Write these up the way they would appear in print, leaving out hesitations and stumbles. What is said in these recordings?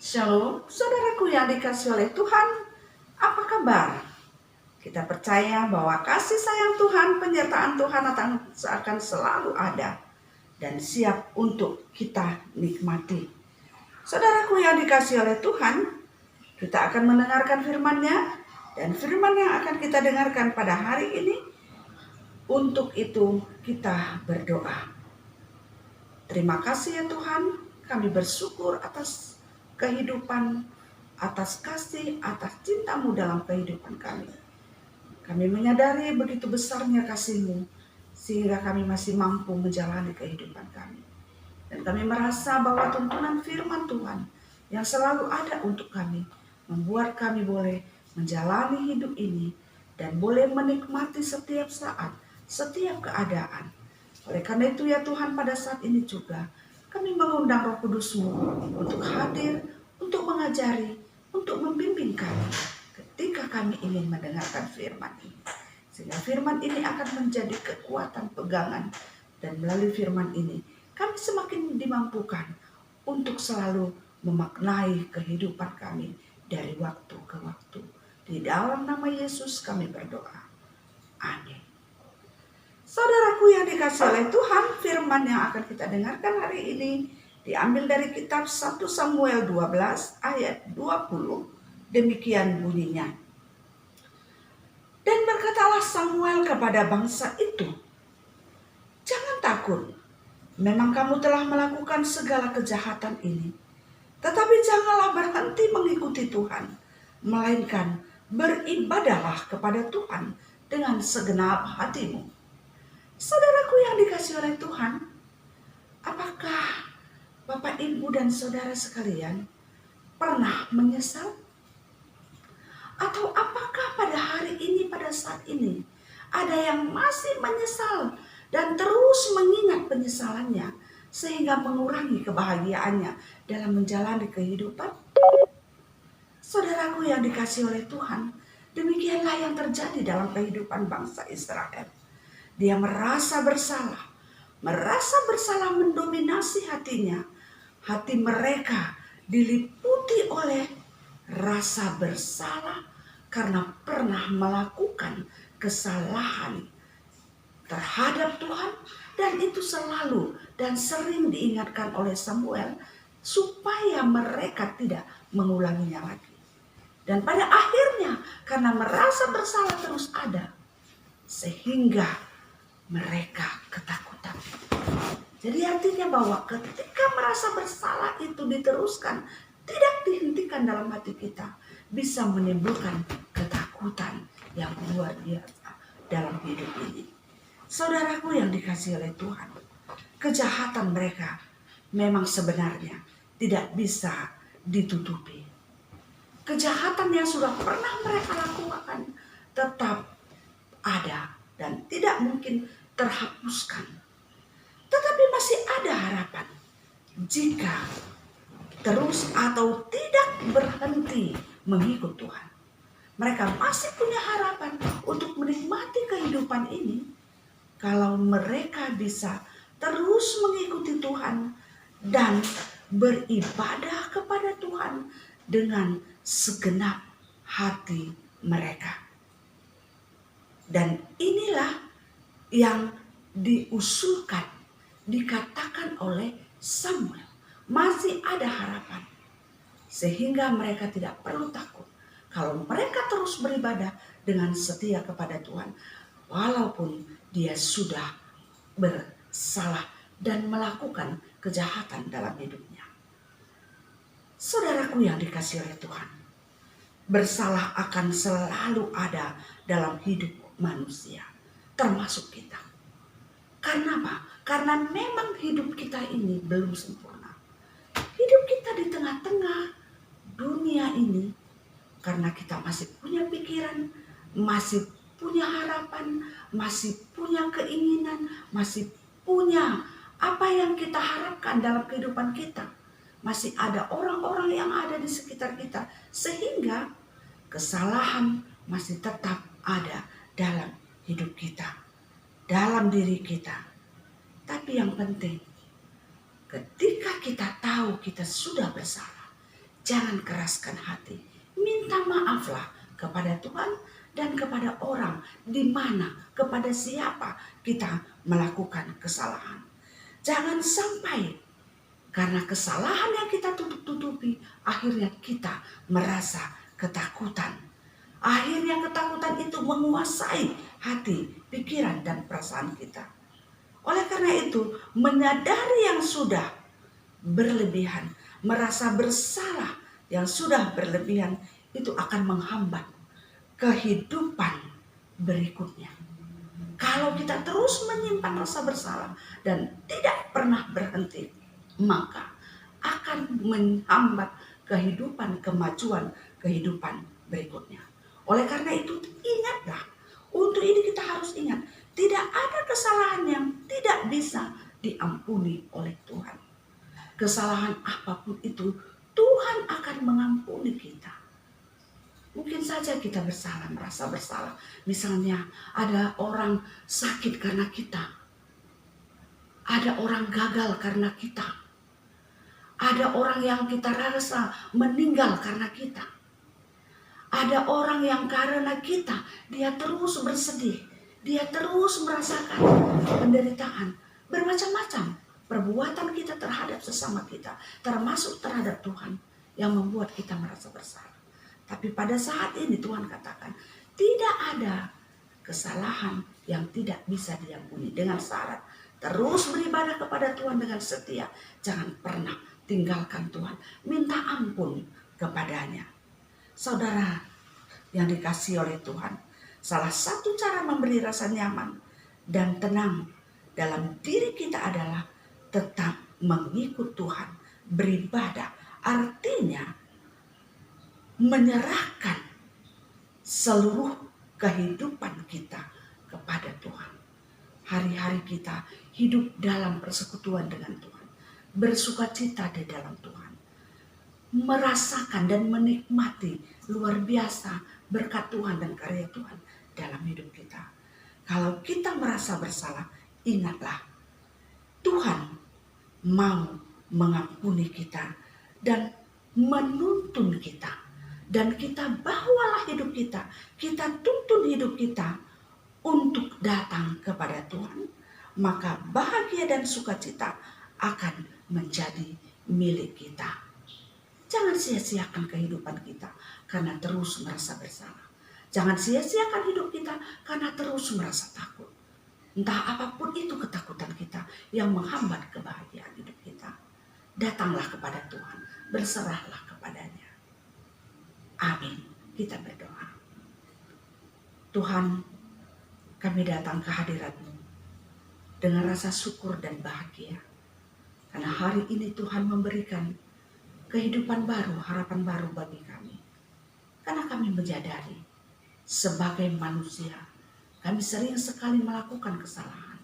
Shalom, saudaraku yang dikasihi oleh Tuhan, apa kabar? Kita percaya bahwa kasih sayang Tuhan, penyertaan Tuhan akan selalu ada dan siap untuk kita nikmati. Saudaraku yang dikasihi oleh Tuhan, kita akan mendengarkan firman-Nya, dan firman yang akan kita dengarkan pada hari ini. Untuk itu kita berdoa. Terima kasih ya Tuhan, kami bersyukur atas kehidupan, atas kasih, atas cinta-Mu dalam kehidupan kami. Kami menyadari begitu besarnya kasih-Mu, sehingga kami masih mampu menjalani kehidupan kami. Dan kami merasa bahwa tuntunan firman Tuhan yang selalu ada untuk kami, membuat kami boleh menjalani hidup ini, dan boleh menikmati setiap saat, setiap keadaan. Oleh karena itu ya Tuhan, pada saat ini juga kami mengundang Roh Kudus-Mu untuk hadir, untuk mengajari, untuk membimbing kami ketika kami ingin mendengarkan firman ini. Sehingga firman ini akan menjadi kekuatan pegangan, dan melalui firman ini kami semakin dimampukan untuk selalu memaknai kehidupan kami dari waktu ke waktu. Di dalam nama Yesus kami berdoa. Amin. Saudaraku yang dikasihi oleh Tuhan, firman yang akan kita dengarkan hari ini diambil dari kitab 1 Samuel 12 ayat 20. Demikian bunyinya. Dan berkatalah Samuel kepada bangsa itu, "Jangan takut, memang kamu telah melakukan segala kejahatan ini. Tetapi janganlah berhenti mengikuti Tuhan, melainkan beribadahlah kepada Tuhan dengan segenap hatimu." Saudaraku yang dikasihi oleh Tuhan, apakah Bapak, Ibu, dan Saudara sekalian pernah menyesal? Atau apakah pada hari ini, pada saat ini, ada yang masih menyesal dan terus mengingat penyesalannya sehingga mengurangi kebahagiaannya dalam menjalani kehidupan? Saudaraku yang dikasihi oleh Tuhan, demikianlah yang terjadi dalam kehidupan bangsa Israel. Dia merasa bersalah mendominasi hatinya. Hati mereka diliputi oleh rasa bersalah karena pernah melakukan kesalahan terhadap Tuhan, dan itu selalu dan sering diingatkan oleh Samuel supaya mereka tidak mengulanginya lagi. Dan pada akhirnya karena merasa bersalah terus ada, sehingga mereka ketakutan. Jadi artinya bahwa ketika merasa bersalah itu diteruskan, tidak dihentikan dalam hati kita, bisa menimbulkan ketakutan yang luar biasa dalam hidup ini. Saudaraku yang dikasihi oleh Tuhan, kejahatan mereka memang sebenarnya tidak bisa ditutupi. Kejahatan yang sudah pernah mereka lakukan tetap ada dan tidak mungkin terhapuskan. Tetapi masih ada harapan jika terus atau tidak berhenti mengikut Tuhan. Mereka masih punya harapan untuk menikmati kehidupan ini kalau mereka bisa terus mengikuti Tuhan dan beribadah kepada Tuhan dengan segenap hati mereka. Dan inilah yang diusulkan, dikatakan oleh Samuel. Masih ada harapan. Sehingga mereka tidak perlu takut. Kalau mereka terus beribadah dengan setia kepada Tuhan, walaupun dia sudah bersalah dan melakukan kejahatan dalam hidupnya. Saudaraku yang dikasihi oleh Tuhan, bersalah akan selalu ada dalam hidup manusia, termasuk kita. Karena apa? Karena memang hidup kita ini belum sempurna. Hidup kita di tengah-tengah dunia ini, karena kita masih punya pikiran, masih punya harapan, masih punya keinginan, masih punya apa yang kita harapkan dalam kehidupan kita. Masih ada orang-orang yang ada di sekitar kita, sehingga kesalahan masih tetap ada dalam hidup kita, dalam diri kita. Tapi yang penting, ketika kita tahu kita sudah bersalah, Jangan keraskan hati. Minta maaflah kepada Tuhan dan kepada orang, di mana, kepada siapa kita melakukan kesalahan. Jangan sampai karena kesalahan yang kita tutup-tutupi, akhirnya kita merasa ketakutan. Akhirnya ketakutan itu menguasai hati, pikiran, dan perasaan kita. Oleh karena itu, menyadari yang sudah berlebihan, merasa bersalah yang sudah berlebihan, itu akan menghambat kehidupan berikutnya. Kalau kita terus menyimpan rasa bersalah dan tidak pernah berhenti, maka akan menghambat kehidupan, kemajuan kehidupan berikutnya. Oleh karena itu, ingatlah, untuk ini kita harus ingat, tidak ada kesalahan yang tidak bisa diampuni oleh Tuhan. Kesalahan apapun itu, Tuhan akan mengampuni kita. Mungkin saja kita bersalah, merasa bersalah. Misalnya ada orang sakit karena kita. Ada orang gagal karena kita. Ada orang yang kita rasa meninggal karena kita. Ada orang yang karena kita, dia terus bersedih. Dia terus merasakan penderitaan. Bermacam-macam perbuatan kita terhadap sesama kita, termasuk terhadap Tuhan, yang membuat kita merasa bersalah. Tapi pada saat ini Tuhan katakan, tidak ada kesalahan yang tidak bisa diampuni, dengan syarat terus beribadah kepada Tuhan dengan setia. Jangan pernah tinggalkan Tuhan, minta ampun kepadanya. Saudara yang dikasihi oleh Tuhan, salah satu cara memberi rasa nyaman dan tenang dalam diri kita adalah tetap mengikut Tuhan, beribadah. Artinya menyerahkan seluruh kehidupan kita kepada Tuhan. Hari-hari kita hidup dalam persekutuan dengan Tuhan, bersukacita di dalam Tuhan, merasakan dan menikmati luar biasa berkat Tuhan dan karya Tuhan dalam hidup kita. Kalau kita merasa bersalah, ingatlah, Tuhan mau mengampuni kita dan menuntun kita. Dan kita bawalah hidup kita, kita tuntun hidup kita untuk datang kepada Tuhan. Maka bahagia dan sukacita akan menjadi milik kita. Jangan sia-siakan kehidupan kita karena terus merasa bersalah. Jangan sia-siakan hidup kita karena terus merasa takut. Entah apapun itu ketakutan kita yang menghambat kebahagiaan hidup kita. Datanglah kepada Tuhan, berserahlah kepadanya. Amin. Kita berdoa. Tuhan, kami datang ke hadirat-Mu dengan rasa syukur dan bahagia. Karena hari ini Tuhan memberikan kehidupan baru, harapan baru bagi kami. Karena kami menyadari sebagai manusia, kami sering sekali melakukan kesalahan.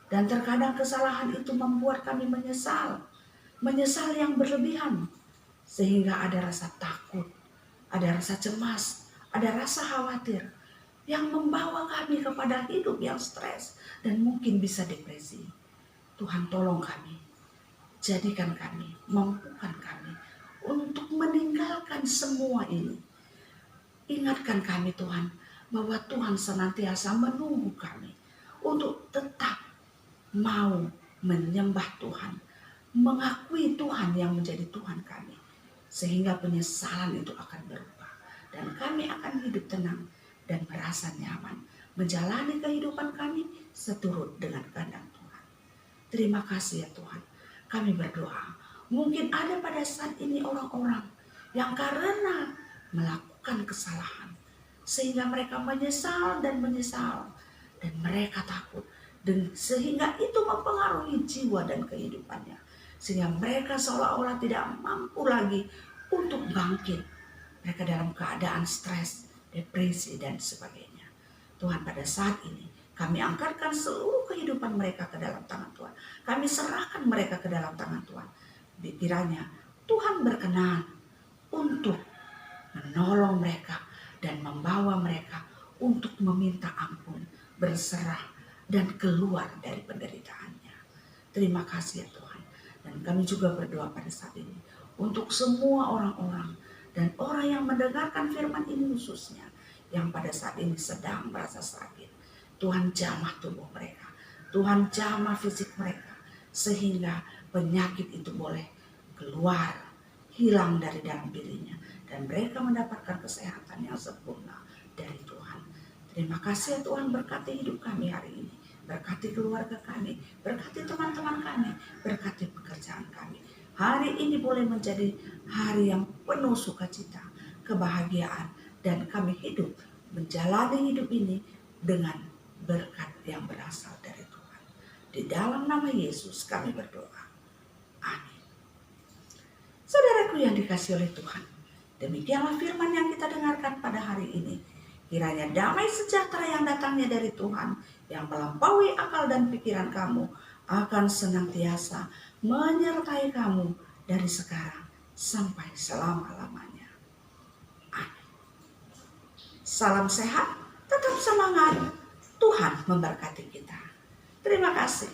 Dan terkadang kesalahan itu membuat kami menyesal. Menyesal yang berlebihan. Sehingga ada rasa takut, ada rasa cemas, ada rasa khawatir yang membawa kami kepada hidup yang stres dan mungkin bisa depresi. Tuhan tolong kami, jadikan kami, mampukan kami untuk meninggalkan semua ini. Ingatkan kami Tuhan, bahwa Tuhan senantiasa menunggu kami untuk tetap mau menyembah Tuhan, mengakui Tuhan yang menjadi Tuhan kami. Sehingga penyesalan itu akan berubah. Dan kami akan hidup tenang dan merasa nyaman. Menjalani kehidupan kami seturut dengan kehendak Tuhan. Terima kasih ya Tuhan. Kami berdoa. Mungkin ada pada saat ini orang-orang yang karena melakukan kesalahan. Sehingga mereka menyesal. Dan mereka takut. Dan sehingga itu mempengaruhi jiwa dan kehidupannya. Sehingga mereka seolah-olah tidak mampu lagi untuk bangkit. Mereka dalam keadaan stres, depresi, dan sebagainya. Tuhan, pada saat ini kami angkatkan seluruh kehidupan mereka ke dalam tangan Tuhan. Kami serahkan mereka ke dalam tangan Tuhan. Kiranya Tuhan berkenan untuk menolong mereka dan membawa mereka untuk meminta ampun, berserah, dan keluar dari penderitaannya. Terima kasih ya Tuhan. Dan kami juga berdoa pada saat ini untuk semua orang-orang dan orang yang mendengarkan firman ini khususnya, yang pada saat ini sedang merasa sakit. Tuhan jamah tubuh mereka, Tuhan jamah fisik mereka, sehingga penyakit itu boleh keluar, hilang dari dalam dirinya, dan mereka mendapatkan kesehatan yang sempurna dari Tuhan. Terima kasih ya Tuhan, berkati hidup kami hari ini, berkati keluarga kami, berkati teman-teman kami, berkati pekerjaan kami. Hari ini boleh menjadi hari yang penuh sukacita, kebahagiaan, dan kami hidup, menjalani hidup ini dengan berkat yang berasal dari Tuhan. Di dalam nama Yesus kami berdoa. Amin. Saudaraku yang dikasihi oleh Tuhan, demikianlah firman yang kita dengarkan pada hari ini. Kiranya damai sejahtera yang datangnya dari Tuhan, yang melampaui akal dan pikiran kamu, akan senantiasa menyertai kamu dari sekarang sampai selama-lamanya. Amin. Salam sehat, tetap semangat. Tuhan memberkati kita. Terima kasih.